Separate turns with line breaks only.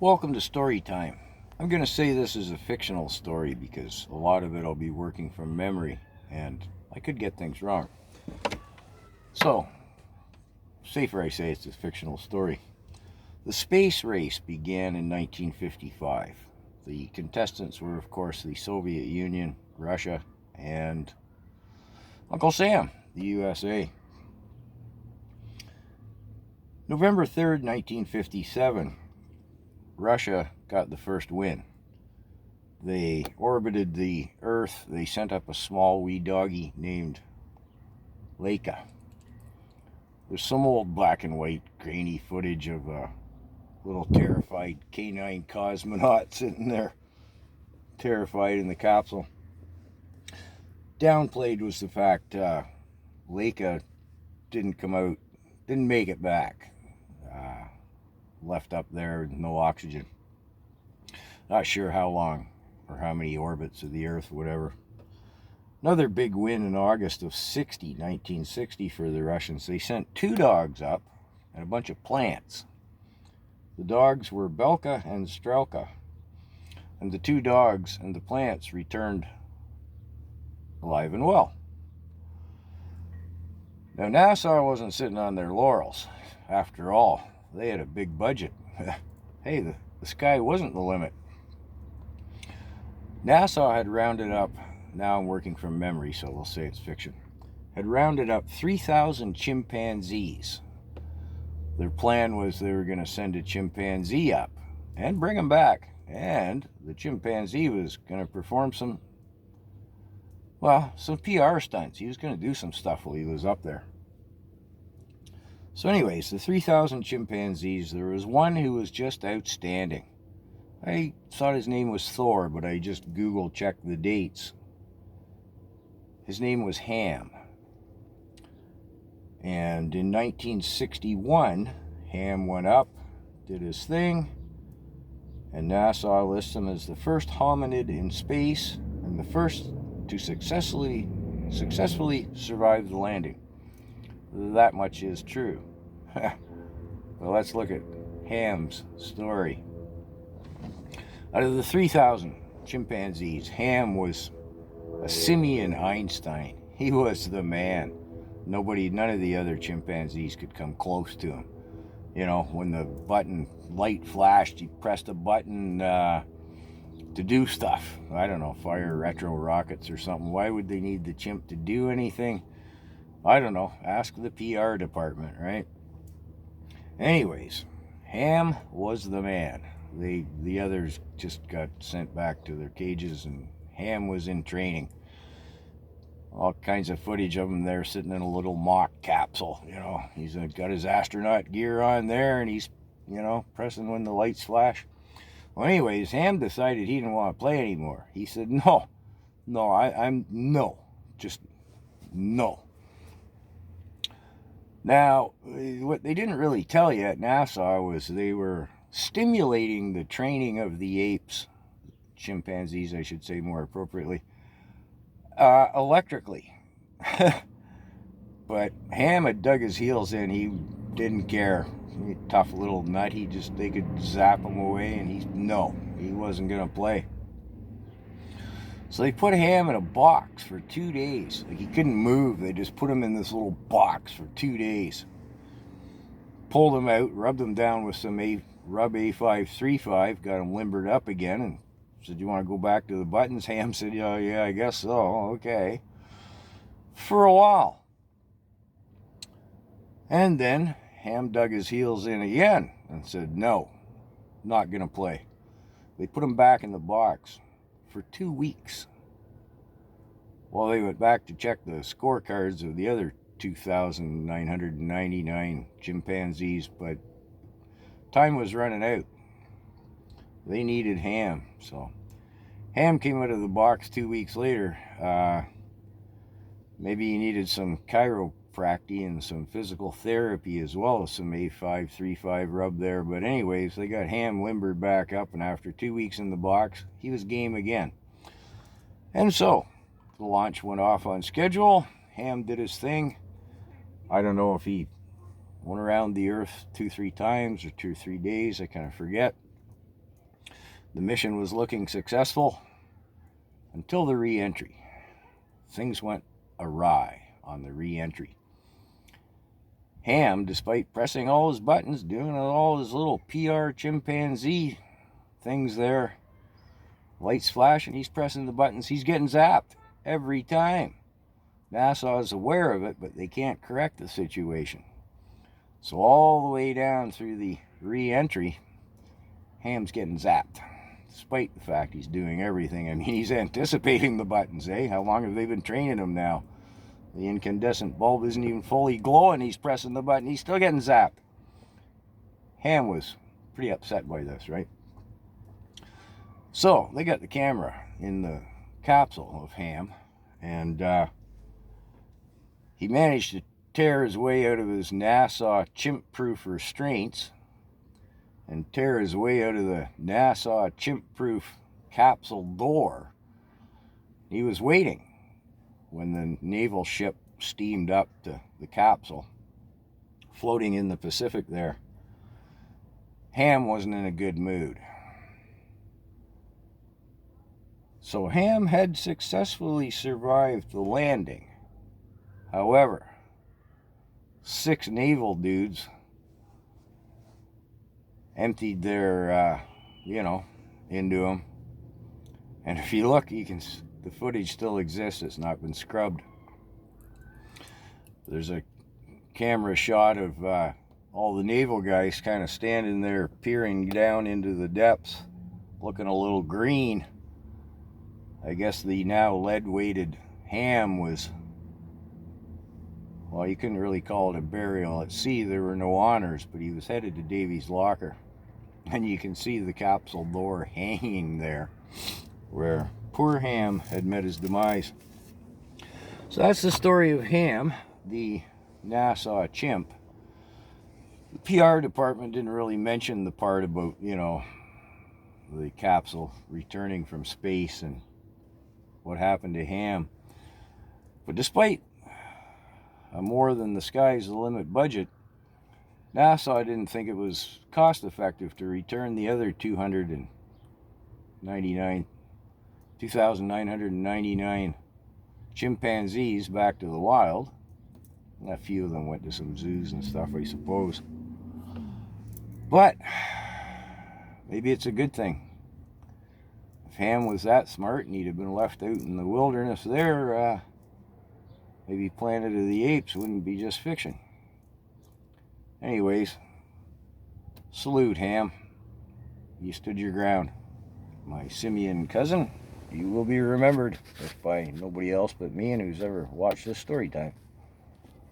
Welcome to Story Time. I'm going to say this is a fictional story because a lot of it I'll be working from memory and I could get things wrong. So, safer I say it's a fictional story. The space race began in 1955. The contestants were, of course, the Soviet Union, Russia, and Uncle Sam, the USA. November 3rd, 1957, Russia got the first win. They orbited the Earth. They sent up a small wee doggy named N.A.S.A. There's some old black and white grainy footage of a little terrified canine cosmonaut sitting there, terrified in the capsule. Downplayed was the fact N.A.S.A. didn't make it back. Left up there with no oxygen. Not sure how long or how many orbits of the Earth, whatever. Another big win in August of 1960 for the Russians. They sent 2 dogs up and a bunch of plants. The dogs were Belka and Strelka. And the 2 dogs and the plants returned alive and well. Now, NASA wasn't sitting on their laurels. After all, they had a big budget. Hey, the sky wasn't the limit. NASA had rounded up, now I'm working from memory, so we'll say it's fiction, had rounded up 3,000 chimpanzees. Their plan was they were going to send a chimpanzee up and bring him back. And the chimpanzee was going to perform some PR stunts. He was going to do some stuff while he was up there. So anyways, the 3,000 chimpanzees, there was one who was just outstanding. I thought his name was Thor, but I just Google checked the dates. His name was Ham. And in 1961, Ham went up, did his thing, and NASA lists him as the first hominid in space and the first to successfully survive the landing. That much is true. Well, let's look at Ham's story. Out of the 3,000 chimpanzees, Ham was a simian Einstein. He was the man. None of the other chimpanzees could come close to him. You know, when the light flashed, he pressed a button to do stuff. I don't know, fire retro rockets or something. Why would they need the chimp to do anything? I don't know. Ask the PR department, right? Anyways, Ham was the man. The others just got sent back to their cages, and Ham was in training. All kinds of footage of him there sitting in a little mock capsule. You know, he's got his astronaut gear on there, and he's, pressing when the lights flash. Well, anyways, Ham decided he didn't want to play anymore. He said, no, just no. Now, what they didn't really tell you at NASA was they were stimulating the training of the apes, chimpanzees, I should say more appropriately, electrically. But Ham had dug his heels in. He didn't care. He tough little nut. They could zap him away, and he wasn't going to play. So they put Ham in a box for 2 days. Like, he couldn't move. They just put him in this little box for 2 days. Pulled him out, rubbed him down with some Rub A535, got him limbered up again, and said, "You want to go back to the buttons?" Ham said, yeah, I guess so. Okay. For a while. And then Ham dug his heels in again and said, no, not going to play. They put him back in the box for 2 weeks. Well, they went back to check the scorecards of the other 2,999 chimpanzees, but time was running out. They needed Ham, so Ham came out of the box 2 weeks later. Maybe he needed some chiropractic and some physical therapy as well as some A535 rub there. But anyways, they got Ham limbered back up, and after 2 weeks in the box, he was game again. And so the launch went off on schedule. Ham did his thing. I don't know if he went around the Earth 2-3 times or 2 or 3 days. I kind of forget. The mission was looking successful until the re-entry. Things went awry on the re-entry. Ham, despite pressing all his buttons, doing all his little PR chimpanzee things there, lights flash and he's pressing the buttons, he's getting zapped every time. N.A.S.A is aware of it, but they can't correct the situation. So all the way down through the re-entry, Ham's getting zapped, despite the fact he's doing everything. I mean, he's anticipating the buttons, eh? How long have they been training him now? The incandescent bulb isn't even fully glowing. He's pressing the button. He's still getting zapped. Ham was pretty upset by this, right? So they got the camera in the capsule of Ham, and he managed to tear his way out of his N.A.S.A chimp-proof restraints and tear his way out of the N.A.S.A chimp-proof capsule door. He was waiting when the naval ship steamed up to the capsule, floating in the Pacific there. Ham wasn't in a good mood. So Ham had successfully survived the landing. However, 6 naval dudes emptied their, into him. And if you look, you can, the footage still exists. It's not been scrubbed. There's a camera shot of all the naval guys kind of standing there, peering down into the depths, looking a little green. I guess the now lead-weighted Ham was, well, you couldn't really call it a burial. At sea, there were no honors, but he was headed to Davy's locker. And you can see the capsule door hanging there, where poor Ham had met his demise. So that's the story of Ham, the N.A.S.A chimp. The PR department didn't really mention the part about, the capsule returning from space and what happened to Ham. But despite a more than the sky's the limit budget, N.A.S.A didn't think it was cost effective to return the other 2,999 chimpanzees back to the wild. A few of them went to some zoos and stuff, I suppose. But maybe it's a good thing. If Ham was that smart and he'd have been left out in the wilderness there, maybe Planet of the Apes wouldn't be just fiction. Anyways, salute, Ham. You stood your ground. My simian cousin, you will be remembered, if by nobody else but me and who's ever watched this story time.